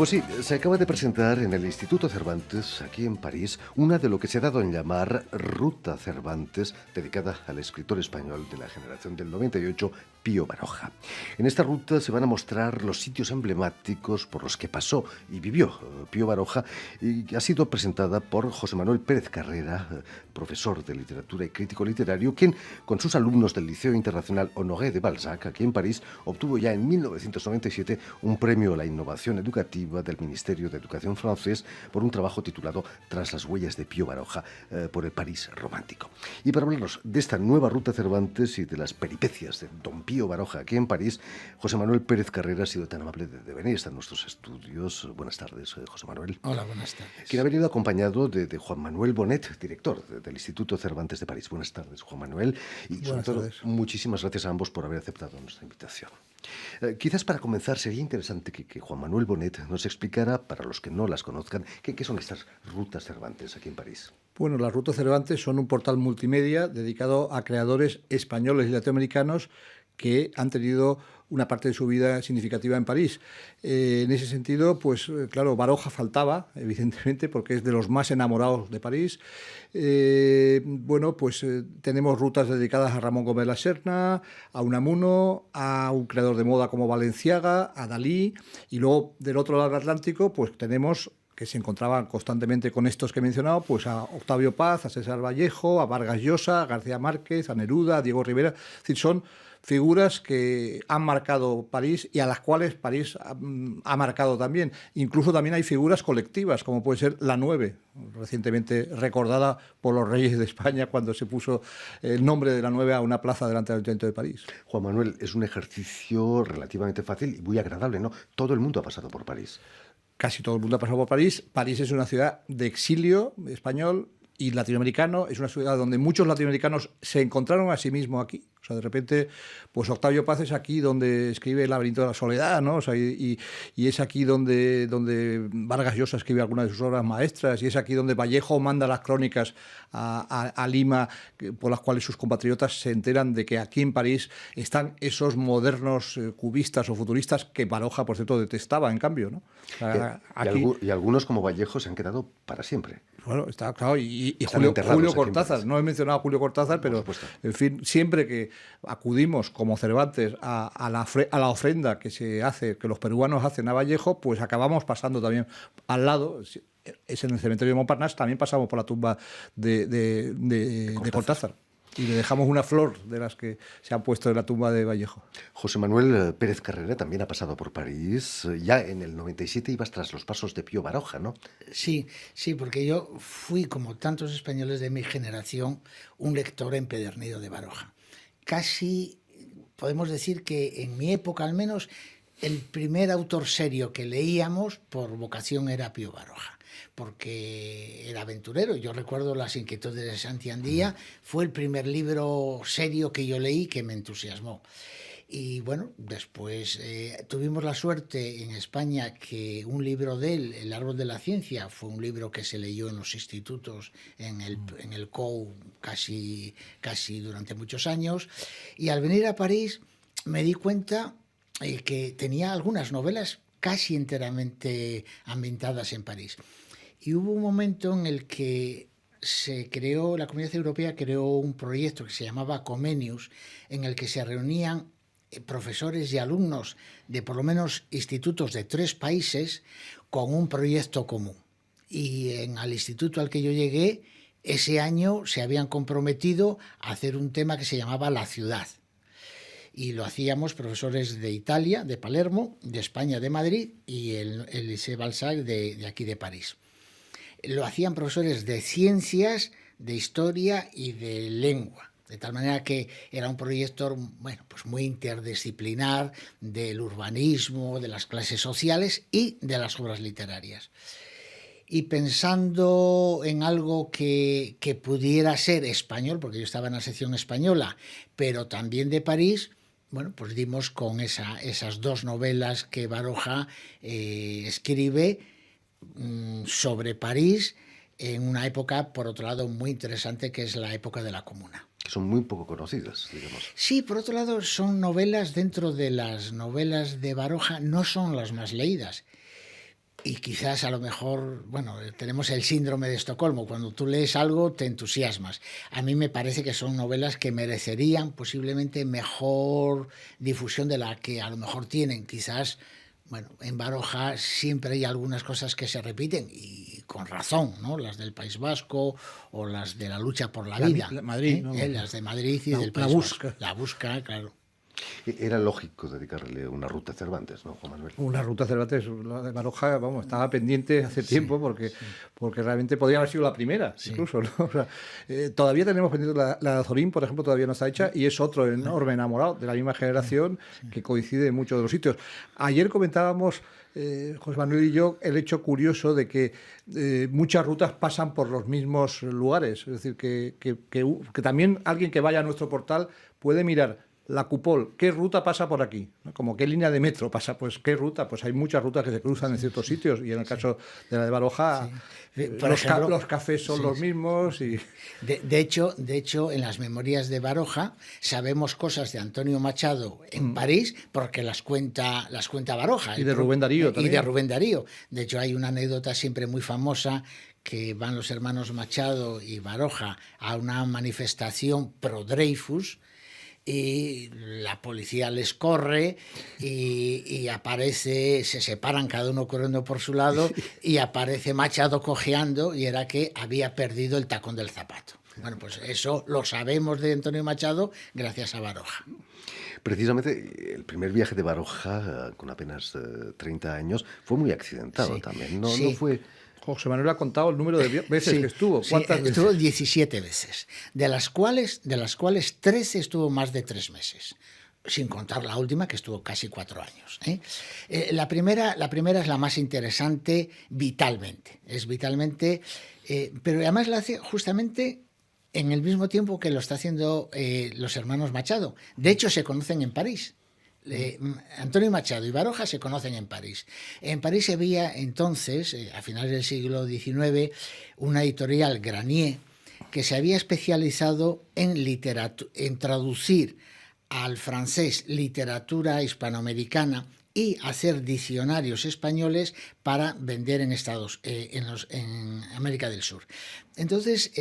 Pues sí, se acaba de presentar en el Instituto Cervantes, aquí en París, una de lo que se ha dado en llamar Ruta Cervantes, dedicada al escritor español de la generación del 98, Pío Baroja. En esta ruta se van a mostrar los sitios emblemáticos por los que pasó y vivió Pío Baroja, y ha sido presentada por José Manuel Pérez Carrera, profesor de literatura y crítico literario, quien, con sus alumnos del Liceo Internacional Honoré de Balzac, aquí en París, obtuvo ya en 1997 un premio a la innovación educativa del Ministerio de Educación francés por un trabajo titulado Tras las huellas de Pío Baroja, por el París romántico. Y para hablarnos de esta nueva ruta Cervantes y de las peripecias de don Pío Baroja aquí en París, José Manuel Pérez Carrera ha sido tan amable de venir a nuestros estudios. Buenas tardes, José Manuel. Hola, buenas tardes. Quien ha venido acompañado de Juan Manuel Bonet, director del Instituto Cervantes de París. Buenas tardes, Juan Manuel. Y sobre todo, muchísimas gracias a ambos por haber aceptado nuestra invitación. Quizás para comenzar sería interesante que Juan Manuel Bonet nos explicara, para los que no las conozcan, qué son estas rutas Cervantes aquí en París. Bueno, las Rutas Cervantes son un portal multimedia dedicado a creadores españoles y latinoamericanos que han tenido una parte de su vida significativa en París. En ese sentido, pues claro, Baroja faltaba, evidentemente, porque es de los más enamorados de París. Tenemos rutas dedicadas a Ramón Gómez la Serna, a Unamuno, a un creador de moda como Balenciaga, a Dalí, y luego del otro lado del Atlántico, pues tenemos, que se encontraban constantemente con estos que he mencionado, pues a Octavio Paz, a César Vallejo, a Vargas Llosa, a García Márquez, a Neruda, a Diego Rivera. Es decir, son figuras que han marcado París y a las cuales París ha marcado también. Incluso también hay figuras colectivas, como puede ser la 9, recientemente recordada por los reyes de España cuando se puso el nombre de la 9 a una plaza delante del Ayuntamiento de París. Juan Manuel, es un ejercicio relativamente fácil y muy agradable, ¿no? Todo el mundo ha pasado por París. Casi todo el mundo ha pasado por París. París es una ciudad de exilio español y latinoamericano. Es una ciudad donde muchos latinoamericanos se encontraron a sí mismos aquí. O sea, de repente, pues Octavio Paz es aquí donde escribe El laberinto de la soledad, ¿no? O sea, y es aquí donde Vargas Llosa escribe algunas de sus obras maestras, y es aquí donde Vallejo manda las crónicas a Lima, por las cuales sus compatriotas se enteran de que aquí en París están esos modernos cubistas o futuristas que Baroja, por cierto, detestaba, en cambio, ¿no? O sea, y algunos, como Vallejo, se han quedado para siempre. Bueno, está claro, y Julio Cortázar, no he mencionado a Julio Cortázar, pero en fin, siempre que acudimos como Cervantes a la ofrenda que se hace, que los peruanos hacen a Vallejo, pues acabamos pasando también al lado. Es en el cementerio de Montparnasse, también pasamos por la tumba de Cortázar. Y le dejamos una flor de las que se han puesto en la tumba de Vallejo. José Manuel Pérez Carrera también ha pasado por París. Ya en el 97 ibas tras los pasos de Pío Baroja, ¿no? Sí, porque yo fui, como tantos españoles de mi generación, un lector empedernido de Baroja. Casi podemos decir que en mi época, al menos, el primer autor serio que leíamos por vocación era Pío Baroja, porque era aventurero. Yo recuerdo Las inquietudes de Santi Andía, fue el primer libro serio que yo leí que me entusiasmó. Y bueno, después tuvimos la suerte en España que un libro de él, El árbol de la ciencia, fue un libro que se leyó en los institutos, en el COU, casi durante muchos años. Y al venir a París me di cuenta que tenía algunas novelas casi enteramente ambientadas en París. Y hubo un momento en el que la Comunidad Europea creó un proyecto que se llamaba Comenius, en el que se reunían profesores y alumnos de por lo menos institutos de 3 países con un proyecto común. Y al instituto al que yo llegué, ese año se habían comprometido a hacer un tema que se llamaba La ciudad. Y lo hacíamos profesores de Italia, de Palermo, de España, de Madrid, y el Liceo Balzac de aquí de París. Lo hacían profesores de ciencias, de historia y de lengua. De tal manera que era un proyecto, bueno, pues muy interdisciplinar, del urbanismo, de las clases sociales y de las obras literarias. Y pensando en algo que pudiera ser español, porque yo estaba en la sección española, pero también de París, bueno, pues dimos con esas 2 novelas que Baroja escribe sobre París en una época, por otro lado, muy interesante, que es la época de la Comuna. Que son muy poco conocidas, digamos. Sí, por otro lado, son novelas, dentro de las novelas de Baroja, no son las más leídas. y quizás a lo mejor, bueno, tenemos el síndrome de Estocolmo, cuando tú lees algo te entusiasmas. A mí me parece que son novelas que merecerían posiblemente mejor difusión de la que a lo mejor tienen. Quizás, bueno, en Baroja siempre hay algunas cosas que se repiten y con razón, ¿no? Las del País Vasco o las de la lucha por la vida. Madrid, ¿no? Las de Madrid y del País Vasco. La busca, claro. Era lógico dedicarle una ruta a Cervantes, ¿no, Juan Manuel? Una ruta Cervantes, la de Baroja, vamos, estaba pendiente hace tiempo porque realmente podría haber sido la primera, incluso, ¿no? O sea, todavía tenemos pendiente la de Azorín, por ejemplo, todavía no está hecha y es otro enorme enamorado de la misma generación que coincide en muchos de los sitios. Ayer comentábamos, José Manuel y yo, el hecho curioso de que muchas rutas pasan por los mismos lugares, es decir, que también alguien que vaya a nuestro portal puede mirar la Cupol, ¿qué ruta pasa por aquí? ¿No? Como qué línea de metro pasa, pues qué ruta, pues hay muchas rutas que se cruzan en ciertos sitios y en el caso de la de Baroja los cafés son los mismos y... De hecho, en las memorias de Baroja sabemos cosas de Antonio Machado en París porque las cuenta Baroja. Y de Rubén Darío también. Y de Rubén Darío. De hecho, hay una anécdota siempre muy famosa que van los hermanos Machado y Baroja a una manifestación pro Dreyfus y la policía les corre y aparece, se separan cada uno corriendo por su lado y aparece Machado cojeando y era que había perdido el tacón del zapato. Bueno, pues eso lo sabemos de Antonio Machado gracias a Baroja. Precisamente el primer viaje de Baroja, con apenas 30 años, fue muy accidentado también, ¿no? No fue... José Manuel ha contado el número de veces que estuvo. ¿Cuántas veces? Estuvo 17 veces, de las cuales 13 estuvo más de 3 meses, sin contar la última, que estuvo casi 4 años. La primera es la más interesante vitalmente. Es vitalmente, pero además la hace justamente en el mismo tiempo que lo está haciendo los hermanos Machado. De hecho, se conocen en París. Antonio Machado y Baroja se conocen en París. En París se veía entonces, a finales del siglo XIX, una editorial, Granier, que se había especializado en traducir al francés literatura hispanoamericana y hacer diccionarios españoles para vender en en América del Sur. Entonces,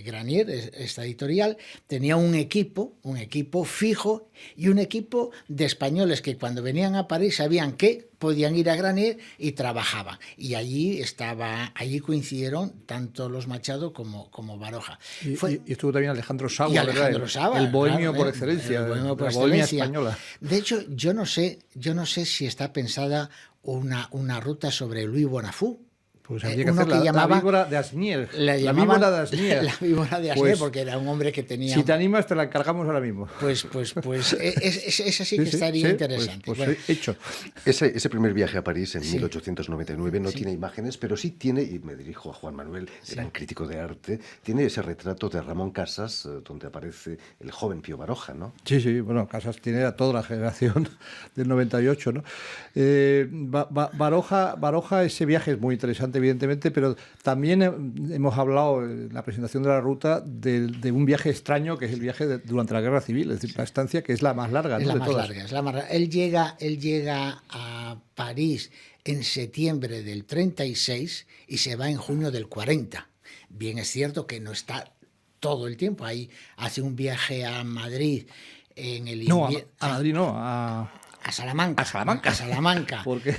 Granier, esta editorial, tenía un equipo fijo y un equipo de españoles que cuando venían a París sabían que podían ir a Granier y trabajaban. Y allí coincidieron tanto los Machado como Baroja. Y estuvo también Alejandro Saba, Alejandro Saba, el bohemio por excelencia, la bohemia española. De hecho, yo no sé si está pensada una ruta sobre Louis Bonafou. Pues habría que hacer la víbora de Asnier. La víbora de Asnier. La víbora de Asnier, pues, porque era un hombre que tenía... Si te animas, te la encargamos ahora mismo. Pues esa sí que estaría interesante. Pues bueno, hecho. Ese primer viaje a París en 1899 no tiene imágenes, pero sí tiene, y me dirijo a Juan Manuel, gran crítico de arte, tiene ese retrato de Ramón Casas, donde aparece el joven Pío Baroja, ¿no? Sí, bueno, Casas tiene a toda la generación del 98, ¿no? Baroja, ese viaje es muy interesante, evidentemente, pero también hemos hablado en la presentación de la ruta de un viaje extraño, que es el viaje durante la Guerra Civil, es decir, la estancia que es la más larga, ¿no? Es la más larga. Él llega a París en septiembre del 36 y se va en junio del 40. Bien, es cierto que no está todo el tiempo ahí. Hace un viaje a Madrid en el invierno. No, a Madrid no, a Salamanca. A Salamanca. ¿Por qué?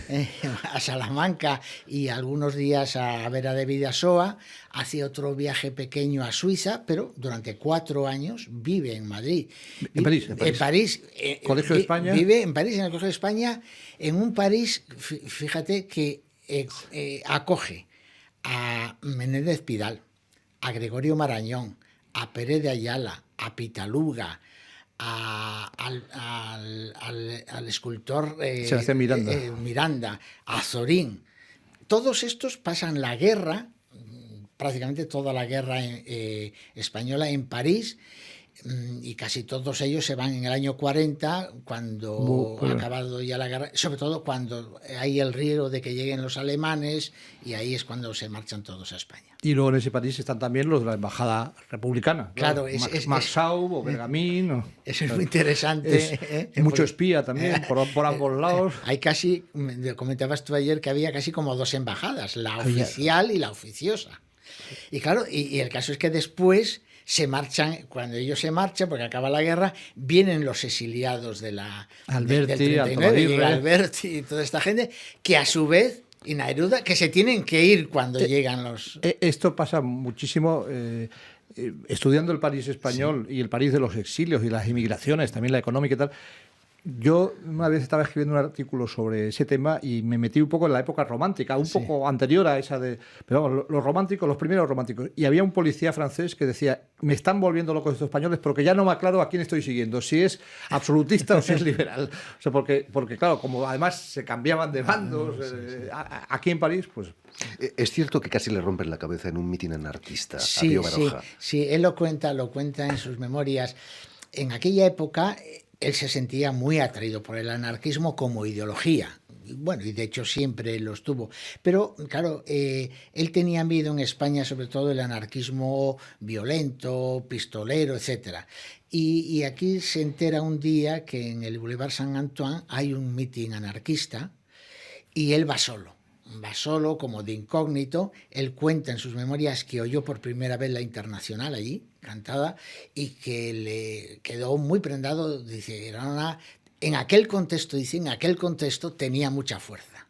A Salamanca y algunos días a Vera de Bidasoa. Hace otro viaje pequeño a Suiza, pero durante 4 años vive en Madrid. En París. Colegio de España. Vive en París, en el Colegio de España, en un París, fíjate, que acoge a Menéndez Pidal, a Gregorio Marañón, a Pérez de Ayala, a Pitaluga, al escultor Sebastián Miranda, a Zorín. Todos estos pasan la guerra, prácticamente toda la guerra española en París, y casi todos ellos se van en el año 40, cuando ha acabado ya la guerra, sobre todo cuando hay el riesgo de que lleguen los alemanes, y ahí es cuando se marchan todos a España. Y luego en ese París están también los de la embajada republicana. Claro, Maxau o Bergamín. Eso es muy interesante. Mucho espía también, por ambos lados. Hay casi, comentabas tú ayer, que había casi como 2 embajadas, la oficial y la oficiosa. Y claro, y el caso es que después se marchan, cuando ellos se marchan, porque acaba la guerra, vienen los exiliados de la Alberti, del 39, Alberti y toda esta gente, que a su vez, y Neruda, que se tienen que ir cuando llegan los... Esto pasa muchísimo estudiando el París español, sí, y el París de los exilios y las inmigraciones, también la económica y tal. Yo una vez estaba escribiendo un artículo sobre ese tema y me metí un poco en la época romántica, un poco anterior a esa de... Pero vamos, los románticos, los primeros románticos. Y había un policía francés que decía, me están volviendo locos estos españoles porque ya no me aclaro a quién estoy siguiendo, si es absolutista o si es liberal. O sea, porque claro, como además se cambiaban de bandos, aquí en París, pues... Es cierto que casi le rompen la cabeza en un mitin anarquista a Pío Baroja. Sí, él lo cuenta en sus memorias. En aquella época... él se sentía muy atraído por el anarquismo como ideología. Bueno, y de hecho siempre lo estuvo. Pero, claro, él tenía miedo en España, sobre todo el anarquismo violento, pistolero, etc. Y aquí se entera un día que en el Boulevard Saint-Antoine hay un mitin anarquista y él va solo como de incógnito. Él cuenta en sus memorias que oyó por primera vez la Internacional allí, cantada, y que le quedó muy prendado. Dice, en aquel contexto tenía mucha fuerza.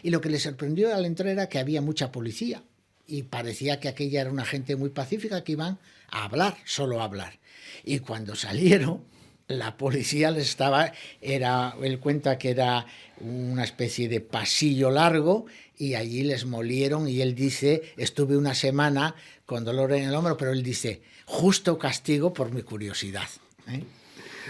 Y lo que le sorprendió al entrar era que había mucha policía, y parecía que aquella era una gente muy pacífica que iban a hablar, solo a hablar. Y cuando salieron, la policía les estaba... él cuenta que era una especie de pasillo largo y allí les molieron, y él dice, estuve una semana con dolor en el hombro, pero él dice, justo castigo por mi curiosidad.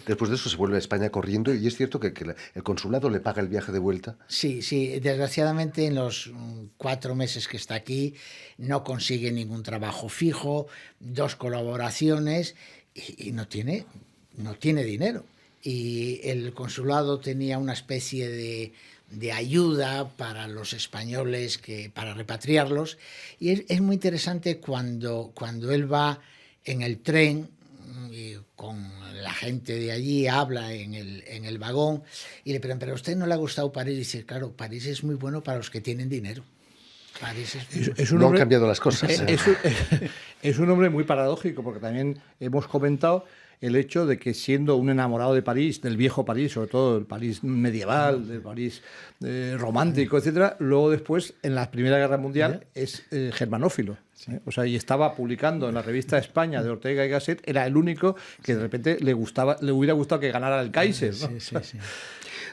Después de eso se vuelve a España corriendo, y es cierto que el consulado le paga el viaje de vuelta. Sí, desgraciadamente en los 4 meses que está aquí no consigue ningún trabajo fijo, 2 colaboraciones y no tiene dinero. Y el consulado tenía una especie de ayuda para los españoles, para repatriarlos, y es muy interesante cuando él va en el tren y con la gente de allí, habla en el vagón y le preguntan, ¿pero a usted no le ha gustado París? Y dice, claro, París es muy bueno para los que tienen dinero. No han cambiado las cosas. Es un hombre muy paradójico, porque también hemos comentado el hecho de que, siendo un enamorado de París, del viejo París, sobre todo el París medieval, del París romántico, etcétera, luego después, en la Primera Guerra Mundial, es germanófilo. O sea, y estaba publicando en la revista España de Ortega y Gasset, era el único que de repente le hubiera gustado que ganara el Kaiser, ¿no? Sí.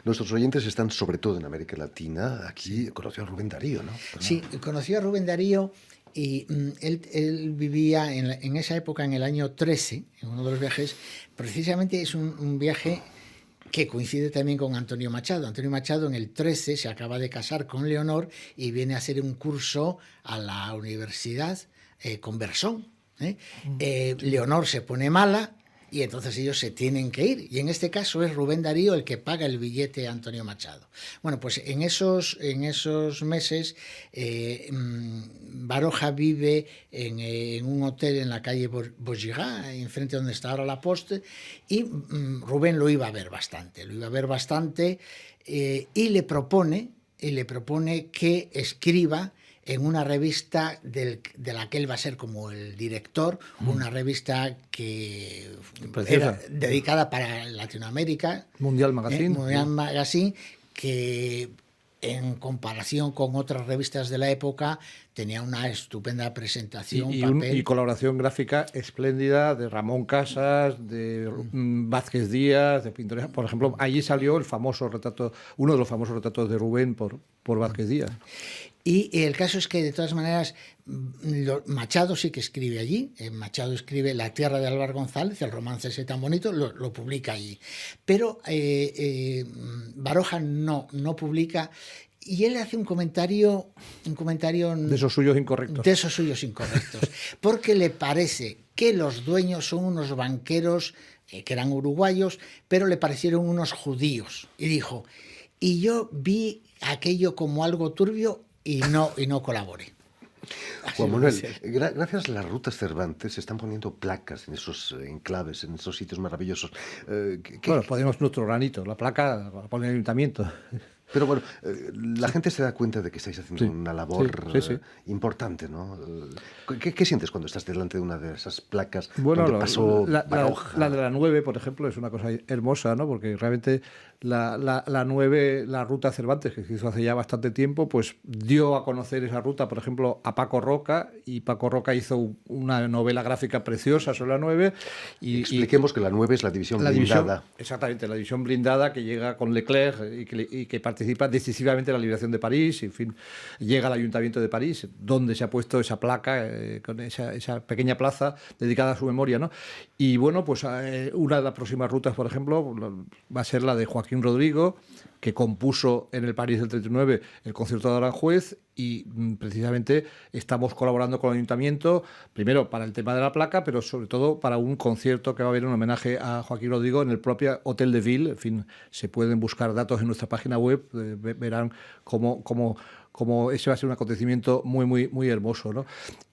Nuestros oyentes están sobre todo en América Latina. Aquí conoció a Rubén Darío, ¿no? Sí, conoció a Rubén Darío, y él vivía en esa época, en el año 13, en uno de los viajes. Precisamente es un viaje que coincide también con Antonio Machado. Antonio Machado en el 13 se acaba de casar con Leonor y viene a hacer un curso a la universidad con Bersón. Leonor se pone mala y entonces ellos se tienen que ir. Y en este caso es Rubén Darío el que paga el billete a Antonio Machado. Bueno, pues en esos meses Baroja vive en un hotel en la calle Vaugirard, enfrente donde está ahora la Poste, y Rubén lo iba a ver bastante. Y le propone que escriba en una revista de la que él va a ser como el director, una revista que era dedicada para Latinoamérica, Mundial Magazine, que en comparación con otras revistas de la época tenía una estupenda presentación, y colaboración gráfica espléndida de Ramón Casas, de Vázquez Díaz, de pintores. Por ejemplo, allí salió uno de los famosos retratos de Rubén por Vázquez Díaz. Y el caso es que, de todas maneras, Machado sí que escribe allí. Machado escribe La tierra de Álvaro González, el romance ese tan bonito, lo publica allí. Pero Baroja no publica, Y él hace un comentario De esos suyos incorrectos. de esos suyos incorrectos, porque le parece que los dueños son unos banqueros que eran uruguayos, pero le parecieron unos judíos. Y dijo, y yo vi aquello como algo turbio y no colaboré. Juan Manuel, gracias a las rutas Cervantes se están poniendo placas en esos enclaves, en esos sitios maravillosos. Bueno, ponemos nuestro granito, la placa la pone el ayuntamiento. Pero bueno, la gente se da cuenta de que estáis haciendo una labor importante, ¿no? ¿Qué sientes cuando estás delante de una de esas placas donde pasó Baroja? La de la 9, por ejemplo, es una cosa hermosa, ¿no? Porque realmente la 9, la ruta Cervantes, que se hizo hace ya bastante tiempo, pues dio a conocer esa ruta, por ejemplo, a Paco Roca, y Paco Roca hizo una novela gráfica preciosa sobre la 9. Expliquemos que la 9 es la división blindada. Exactamente, la división blindada que llega con Leclerc y que participa decisivamente en la liberación de París. En fin, llega al Ayuntamiento de París, donde se ha puesto esa placa, con esa pequeña plaza dedicada a su memoria, ¿no? Y bueno, pues una de las próximas rutas, por ejemplo, va a ser la de Joaquín Rodrigo, que compuso en el París del 39 el concierto de Aranjuez, y precisamente estamos colaborando con el Ayuntamiento, primero para el tema de la placa, pero sobre todo para un concierto que va a haber en homenaje a Joaquín Rodrigo en el propio Hotel de Ville. En fin, se pueden buscar datos en nuestra página web, verán cómo ese va a ser un acontecimiento muy hermoso, ¿no?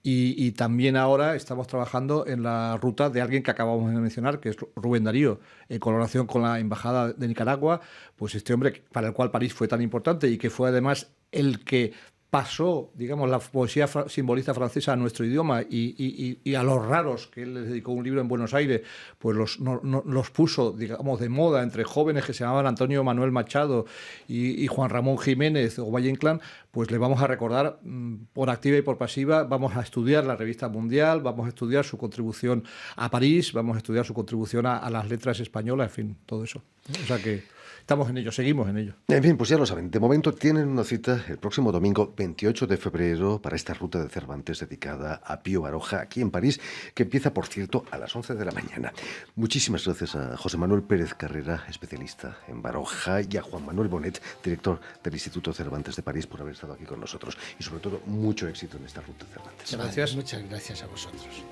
Y también ahora estamos trabajando en la ruta de alguien que acabamos de mencionar, que es Rubén Darío, en colaboración con la Embajada de Nicaragua, pues este hombre para el cual París fue tan importante y que fue además el que pasó, digamos, la poesía simbolista francesa a nuestro idioma, y a los raros, que él les dedicó un libro en Buenos Aires, pues los puso, digamos, de moda entre jóvenes que se llamaban Antonio Manuel Machado y Juan Ramón Jiménez o Valle Inclán. Pues le vamos a recordar por activa y por pasiva. Vamos a estudiar la revista Mundial, vamos a estudiar su contribución a París, vamos a estudiar su contribución a las letras españolas, en fin, todo eso. O sea que estamos en ello, seguimos en ello. En fin, pues ya lo saben, de momento tienen una cita el próximo domingo 28 de febrero para esta ruta de Cervantes dedicada a Pío Baroja aquí en París, que empieza, por cierto, a las 11 de la mañana. Muchísimas gracias a José Manuel Pérez Carrera, especialista en Baroja, y a Juan Manuel Bonet, director del Instituto Cervantes de París, por haber estado aquí con nosotros. Y sobre todo, mucho éxito en esta ruta de Cervantes. Gracias. Muchas gracias a vosotros.